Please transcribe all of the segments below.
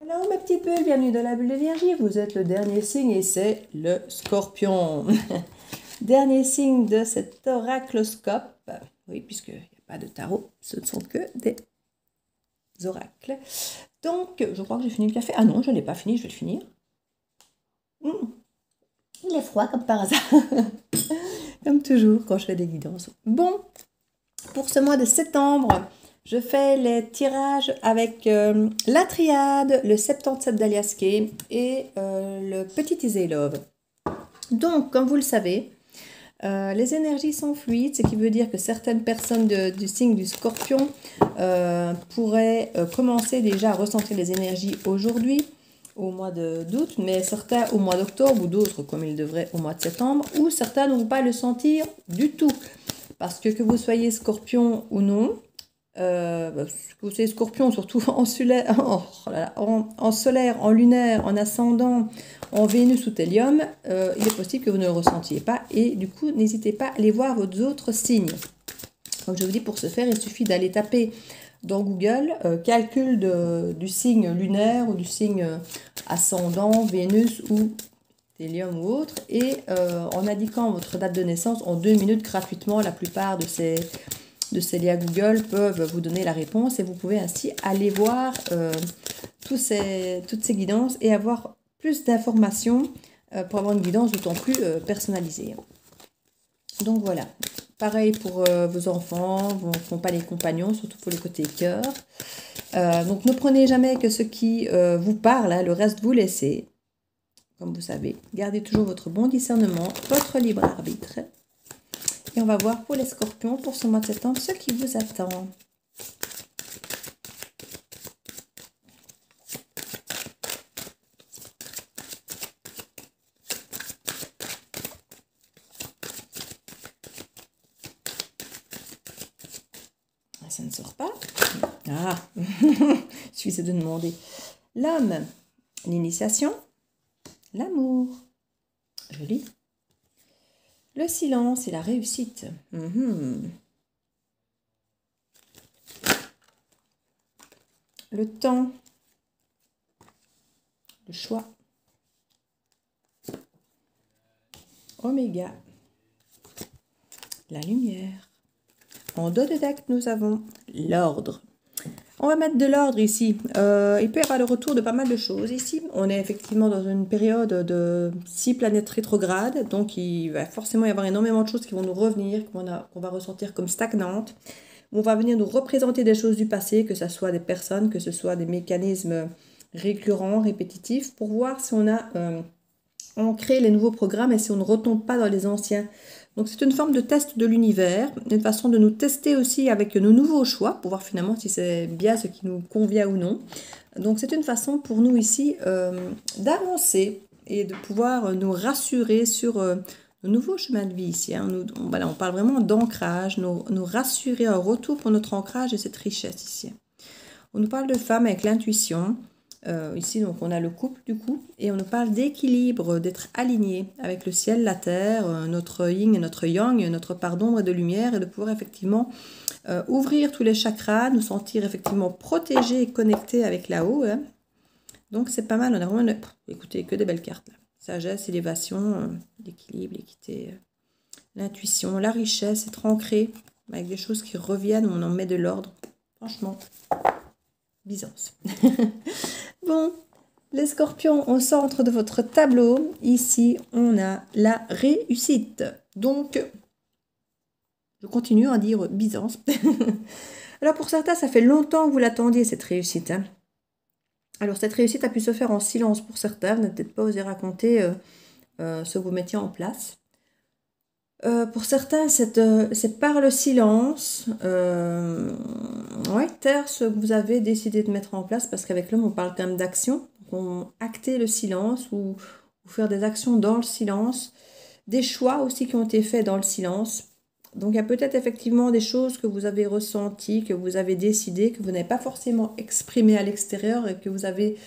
Alors ma petite bulle, bienvenue dans la bulle de Vierge. Vous êtes le dernier signe et c'est le Scorpion. Dernier signe de cet oracloscope. Oui, puisqu'il n'y a pas de tarot, ce ne sont que des oracles. Donc, je crois que j'ai fini le café. Ah non, je ne l'ai pas fini, je vais le finir. Il est froid comme par hasard. Comme toujours quand je fais des guidances. Bon, pour ce mois de septembre, je fais les tirages avec la triade, le 77 d'Aliaské et le petit Easy Love. Donc, comme vous le savez, les énergies sont fluides, ce qui veut dire que certaines personnes du signe du Scorpion pourraient commencer déjà à ressentir les énergies aujourd'hui, au mois d'août, mais certains au mois d'octobre ou d'autres comme ils devraient au mois de septembre, ou certains ne vont pas le sentir du tout. Parce que vous soyez Scorpion ou non, que vous soyez Scorpion, surtout en solaire, en solaire, en lunaire, en ascendant, en Vénus ou Thélium, il est possible que vous ne le ressentiez pas. Et du coup, n'hésitez pas à aller voir vos autres signes. Donc je vous dis, pour ce faire, il suffit d'aller taper dans Google calcul du signe lunaire ou du signe ascendant, Vénus ou Thélium ou autre, et en indiquant votre date de naissance, en 2 minutes gratuitement, la plupart de ces liens Google peuvent vous donner la réponse et vous pouvez ainsi aller voir toutes ces guidances et avoir plus d'informations pour avoir une guidance d'autant plus personnalisée. Donc voilà, pareil pour vos enfants, vos compagnons et compagnons, surtout pour les côtés cœur. Donc ne prenez jamais que ce qui vous parle, hein, le reste vous laissez. Comme vous savez, gardez toujours votre bon discernement, votre libre arbitre. Et on va voir pour les Scorpions, pour ce mois de septembre, ce qui vous attend. Ça ne sort pas. Ah, il suffisait de demander. L'homme, l'initiation, l'amour. Joli. Le silence et la réussite. Le temps. Le choix. Oméga. La lumière. En dos de deck, nous avons l'ordre. On va mettre de l'ordre ici. Il peut y avoir le retour de pas mal de choses. Ici, on est effectivement dans une période de 6 planètes rétrogrades. Donc, il va forcément y avoir énormément de choses qui vont nous revenir, qu'on va ressentir comme stagnantes. On va venir nous représenter des choses du passé, que ce soit des personnes, que ce soit des mécanismes récurrents, répétitifs, pour voir si on a ancré les nouveaux programmes et si on ne retombe pas dans les anciens. Donc c'est une forme de test de l'univers, une façon de nous tester aussi avec nos nouveaux choix, pour voir finalement si c'est bien ce qui nous convient ou non. Donc c'est une façon pour nous ici d'avancer et de pouvoir nous rassurer sur nos nouveaux chemins de vie ici. Hein. Voilà, on parle vraiment d'ancrage, nous rassurer, un retour pour notre ancrage et cette richesse ici. On nous parle de femme avec l'intuition. Ici, donc, on a le couple du coup, et on nous parle d'équilibre, d'être aligné avec le ciel, la terre, notre yin et notre yang, notre part d'ombre et de lumière, et de pouvoir effectivement ouvrir tous les chakras, nous sentir effectivement protégés et connectés avec là-haut. Hein. Donc, c'est pas mal. On a vraiment, écoutez, que des belles cartes. Là. Sagesse, élévation, l'équilibre, l'équité, l'intuition, la richesse, être ancré avec des choses qui reviennent, on en met de l'ordre. Franchement, Byzance. Bon, les scorpions au centre de votre tableau, ici on a la réussite. Donc, je continue à dire Byzance. Alors pour certains, ça fait longtemps que vous l'attendiez cette réussite. Hein. Alors cette réussite a pu se faire en silence pour certains, vous n'avez peut-être pas osé raconter ce que vous mettiez en place. Pour certains, c'est par le silence, taire ce que vous avez décidé de mettre en place, parce qu'avec l'homme, on parle quand même d'action. On acter le silence ou faire des actions dans le silence, des choix aussi qui ont été faits dans le silence. Donc, il y a peut-être effectivement des choses que vous avez ressenties, que vous avez décidé, que vous n'avez pas forcément exprimé à l'extérieur et que vous avez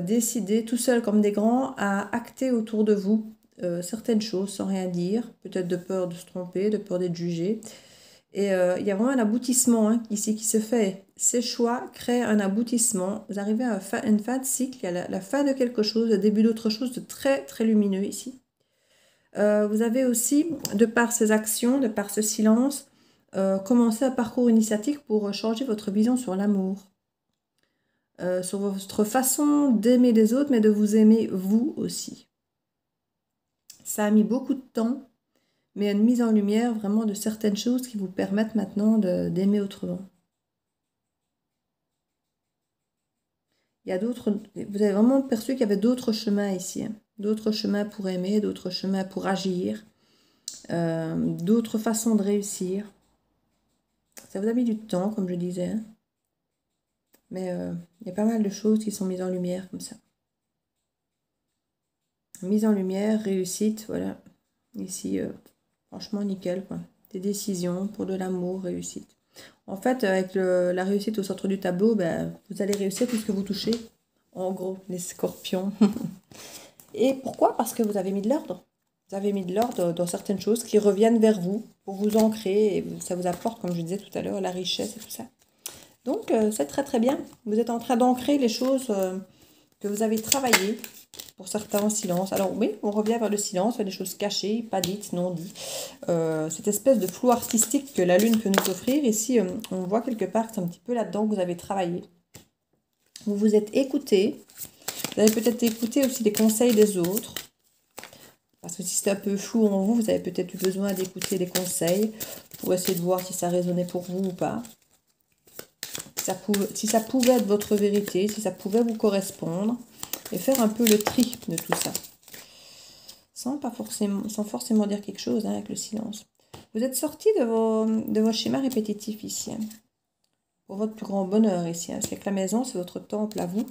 décidé tout seul comme des grands à acter autour de vous certaines choses sans rien dire, peut-être de peur de se tromper, de peur d'être jugé. Et il y a vraiment un aboutissement hein, ici qui se fait. Ces choix créent un aboutissement. Vous arrivez à une fin de cycle, il y a la fin de quelque chose, le début d'autre chose de très très lumineux ici. Vous avez aussi, de par ces actions, de par ce silence, commencé un parcours initiatique pour changer votre vision sur l'amour. Sur votre façon d'aimer les autres, mais de vous aimer vous aussi. Ça a mis beaucoup de temps, mais une mise en lumière vraiment de certaines choses qui vous permettent maintenant d'aimer autrement. Il y a d'autres, vous avez vraiment perçu qu'il y avait d'autres chemins ici, hein. D'autres chemins pour aimer, d'autres chemins pour agir, d'autres façons de réussir. Ça vous a mis du temps, comme je disais, hein. Mais il y a pas mal de choses qui sont mises en lumière comme ça. Mise en lumière, réussite, voilà. Ici, franchement, nickel, quoi. Des décisions pour de l'amour, réussite. En fait, avec la réussite au centre du tableau, ben, vous allez réussir tout ce que vous touchez. En gros, les scorpions. Et pourquoi? Parce que vous avez mis de l'ordre. Vous avez mis de l'ordre dans certaines choses qui reviennent vers vous pour vous ancrer. Et ça vous apporte, comme je disais tout à l'heure, la richesse et tout ça. Donc, c'est très très bien. Vous êtes en train d'ancrer les choses que vous avez travaillées. Pour certains en silence. Alors oui, on revient vers le silence, vers des choses cachées, pas dites, non dites. Cette espèce de flou artistique que la lune peut nous offrir. Ici, on voit quelque part que c'est un petit peu là-dedans que vous avez travaillé. Vous vous êtes écouté. Vous avez peut-être écouté aussi les conseils des autres. Parce que si c'est un peu flou en vous, vous avez peut-être eu besoin d'écouter les conseils pour essayer de voir si ça résonnait pour vous ou pas. Si ça pouvait être votre vérité, si ça pouvait vous correspondre. Et faire un peu le tri de tout ça. Sans forcément dire quelque chose hein, avec le silence. Vous êtes sorti de vos schémas répétitifs ici. Hein, pour votre plus grand bonheur ici. Hein, parce que la maison, c'est votre temple à vous.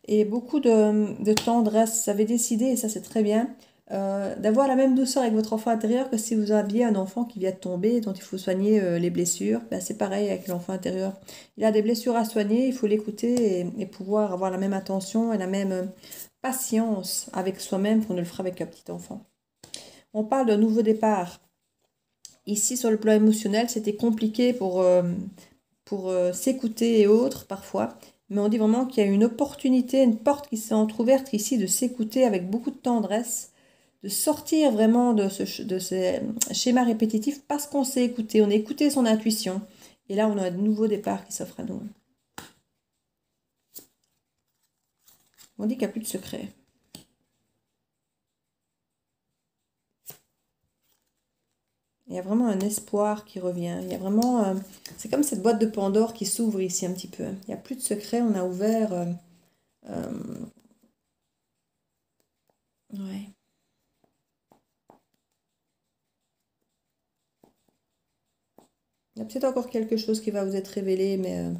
Et beaucoup de tendresse. Vous avez décidé, et ça c'est très bien, d'avoir la même douceur avec votre enfant intérieur que si vous aviez un enfant qui vient de tomber, dont il faut soigner les blessures. Ben, c'est pareil avec l'enfant intérieur. Il a des blessures à soigner, il faut l'écouter et pouvoir avoir la même attention et la même patience avec soi-même qu'on ne le fera avec un petit enfant. On parle d'un nouveau départ. Ici, sur le plan émotionnel, c'était compliqué pour s'écouter et autres parfois. Mais on dit vraiment qu'il y a une opportunité, une porte qui s'est entrouverte ici de s'écouter avec beaucoup de tendresse, de sortir vraiment de ces schémas répétitifs parce qu'on s'est écouté, on a écouté son intuition. Et là, on a un nouveau départ qui s'offre à nous. On dit qu'il n'y a plus de secret. Il y a vraiment un espoir qui revient. Il y a vraiment... c'est comme cette boîte de Pandore qui s'ouvre ici un petit peu. Il n'y a plus de secret, on a ouvert... ouais. Il y a peut-être encore quelque chose qui va vous être révélé, mais...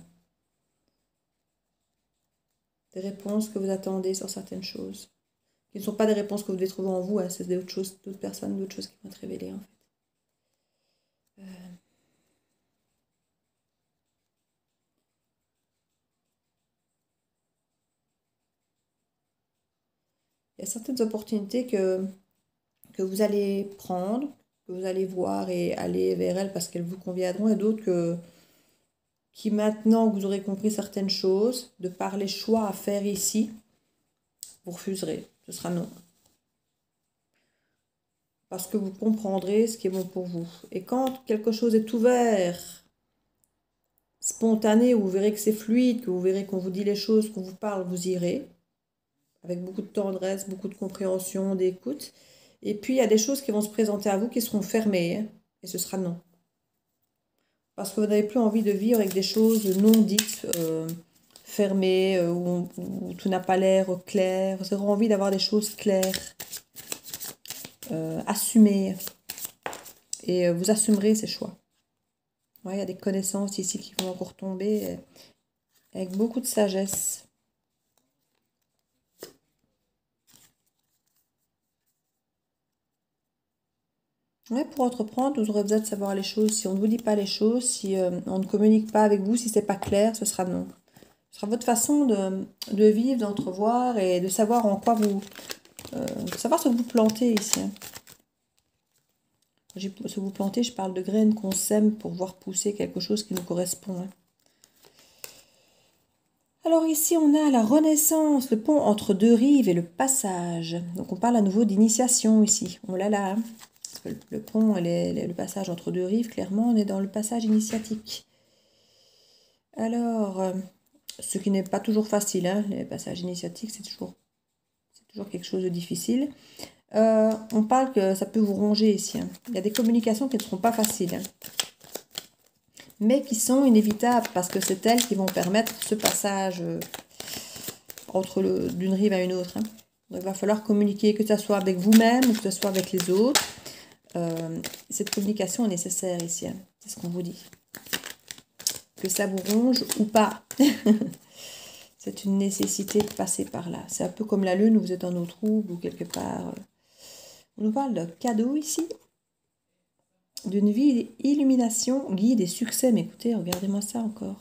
des réponses que vous attendez sur certaines choses. Qui ne sont pas des réponses que vous devez trouver en vous, hein, c'est d'autres choses, d'autres personnes, d'autres choses qui vont être révélées en fait. Il y a certaines opportunités que vous allez prendre, que vous allez voir et aller vers elles parce qu'elles vous conviendront, et d'autres qui maintenant que vous aurez compris certaines choses, de par les choix à faire ici, vous refuserez. Ce sera non. Parce que vous comprendrez ce qui est bon pour vous. Et quand quelque chose est ouvert, spontané, où vous verrez que c'est fluide, que vous verrez qu'on vous dit les choses, qu'on vous parle, vous irez. Avec beaucoup de tendresse, beaucoup de compréhension, d'écoute. Et puis, il y a des choses qui vont se présenter à vous qui seront fermées. Hein, et ce sera non. Parce que vous n'avez plus envie de vivre avec des choses non dites, fermées, où tout n'a pas l'air clair. Vous aurez envie d'avoir des choses claires, assumées. Et vous assumerez ces choix. Ouais, il y a des connaissances ici qui vont encore tomber avec beaucoup de sagesse. Ouais, pour entreprendre, vous aurez besoin de savoir les choses. Si on ne vous dit pas les choses, si on ne communique pas avec vous, si c'est pas clair, ce sera non. Ce sera votre façon de vivre, d'entrevoir et de savoir en quoi vous... savoir ce que vous plantez ici. Hein. Si vous plantez, je parle de graines qu'on sème pour voir pousser quelque chose qui nous correspond. Hein. Alors ici, on a la Renaissance, le pont entre deux rives et le passage. Donc on parle à nouveau d'initiation ici. On l'a là. Hein. Le pont et le passage entre deux rives, clairement, on est dans le passage initiatique. Alors, ce qui n'est pas toujours facile, hein, les passages initiatiques, c'est toujours quelque chose de difficile. On parle que ça peut vous ronger ici. Hein. Il y a des communications qui ne seront pas faciles, hein, mais qui sont inévitables parce que c'est elles qui vont permettre ce passage d'une rive à une autre. Hein. Donc, il va falloir communiquer, que ce soit avec vous-même ou que ce soit avec les autres. Cette communication est nécessaire ici. Hein. C'est ce qu'on vous dit. Que ça vous ronge ou pas. C'est une nécessité de passer par là. C'est un peu comme la lune où vous êtes en eau trouble ou quelque part. On nous parle de cadeau ici. D'une vie illumination, guide et succès. Mais écoutez, regardez-moi ça encore.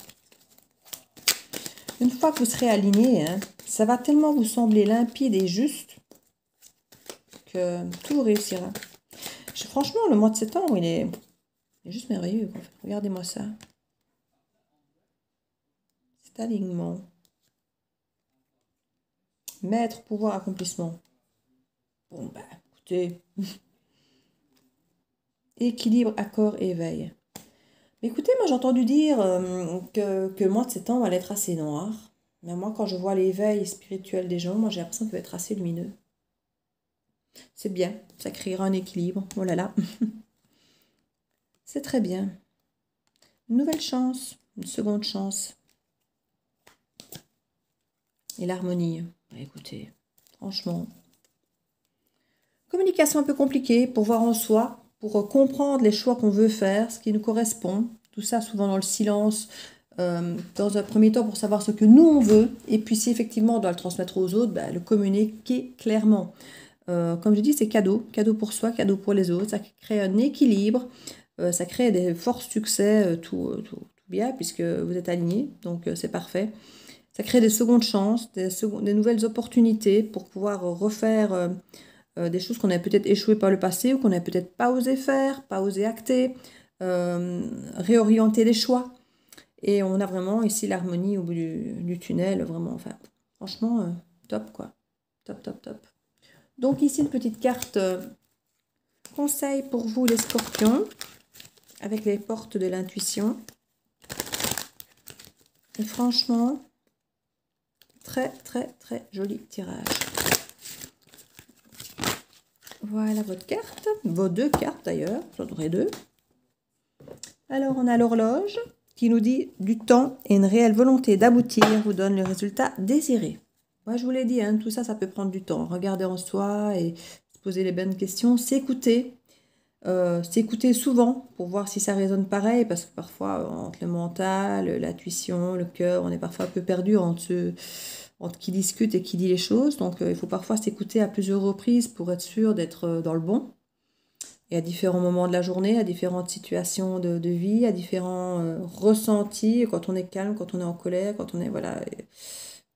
Une fois que vous serez aligné, hein, ça va tellement vous sembler limpide et juste que tout réussira. Franchement, le mois de septembre, il est juste merveilleux. En fait. Regardez-moi ça. Cet alignement. Maître, pouvoir, accomplissement. Bon, ben, écoutez. Équilibre, accord, éveil. Mais écoutez, moi j'ai entendu dire que le mois de septembre allait être assez noir. Mais moi, quand je vois l'éveil spirituel des gens, moi j'ai l'impression qu'il va être assez lumineux. C'est bien, ça créera un équilibre. Oh là là. C'est très bien. Une nouvelle chance, une seconde chance. Et l'harmonie. Écoutez, franchement. Communication un peu compliquée pour voir en soi, pour comprendre les choix qu'on veut faire, ce qui nous correspond. Tout ça souvent dans le silence, dans un premier temps pour savoir ce que nous on veut. Et puis si effectivement on doit le transmettre aux autres, le communiquer clairement. Comme je dis, c'est cadeau. Cadeau pour soi, cadeau pour les autres. Ça crée un équilibre. Ça crée des forts succès, tout bien, puisque vous êtes alignés. Donc c'est parfait. Ça crée des secondes chances, des nouvelles opportunités pour pouvoir refaire des choses qu'on a peut-être échoué par le passé ou qu'on n'a peut-être pas osé faire, pas osé acter, réorienter les choix. Et on a vraiment ici l'harmonie au bout du tunnel, vraiment, enfin, franchement, top quoi. Top, top, top. Donc ici, une petite carte conseil pour vous les scorpions, avec les portes de l'intuition. Et franchement, très, très, très joli tirage. Voilà votre carte, vos deux cartes d'ailleurs, j'en aurai deux. Alors on a l'horloge qui nous dit du temps et une réelle volonté d'aboutir vous donne le résultat désiré. Moi je vous l'ai dit, hein, tout ça, ça peut prendre du temps. Regarder en soi et se poser les bonnes questions, s'écouter. S'écouter souvent pour voir si ça résonne pareil, parce que parfois entre le mental, l'intuition, le cœur, on est parfois un peu perdu entre qui discute et qui dit les choses. Donc il faut parfois s'écouter à plusieurs reprises pour être sûr d'être dans le bon. Et à différents moments de la journée, à différentes situations de vie, à différents ressentis, quand on est calme, quand on est en colère, quand on est... Voilà,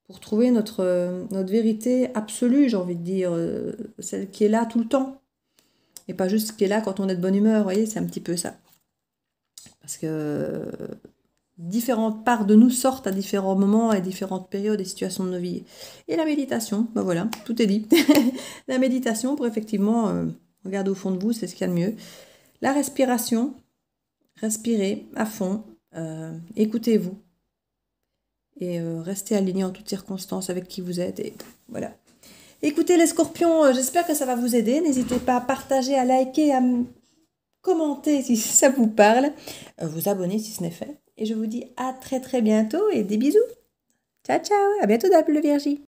pour trouver notre vérité absolue, j'ai envie de dire, celle qui est là tout le temps. Et pas juste ce qui est là quand on est de bonne humeur, vous voyez, c'est un petit peu ça. Parce que différentes parts de nous sortent à différents moments, à différentes périodes et situations de nos vies. Et la méditation, ben voilà, tout est dit. La méditation pour effectivement regarder au fond de vous, c'est ce qu'il y a de mieux. La respiration, respirez à fond, écoutez-vous. Et restez aligné en toutes circonstances avec qui vous êtes. Et voilà. Écoutez les scorpions, j'espère que ça va vous aider. N'hésitez pas à partager, à liker, à commenter si ça vous parle. Vous abonner si ce n'est fait. Et je vous dis à très très bientôt et des bisous. Ciao ciao, à bientôt dans la Bulle de Viergie.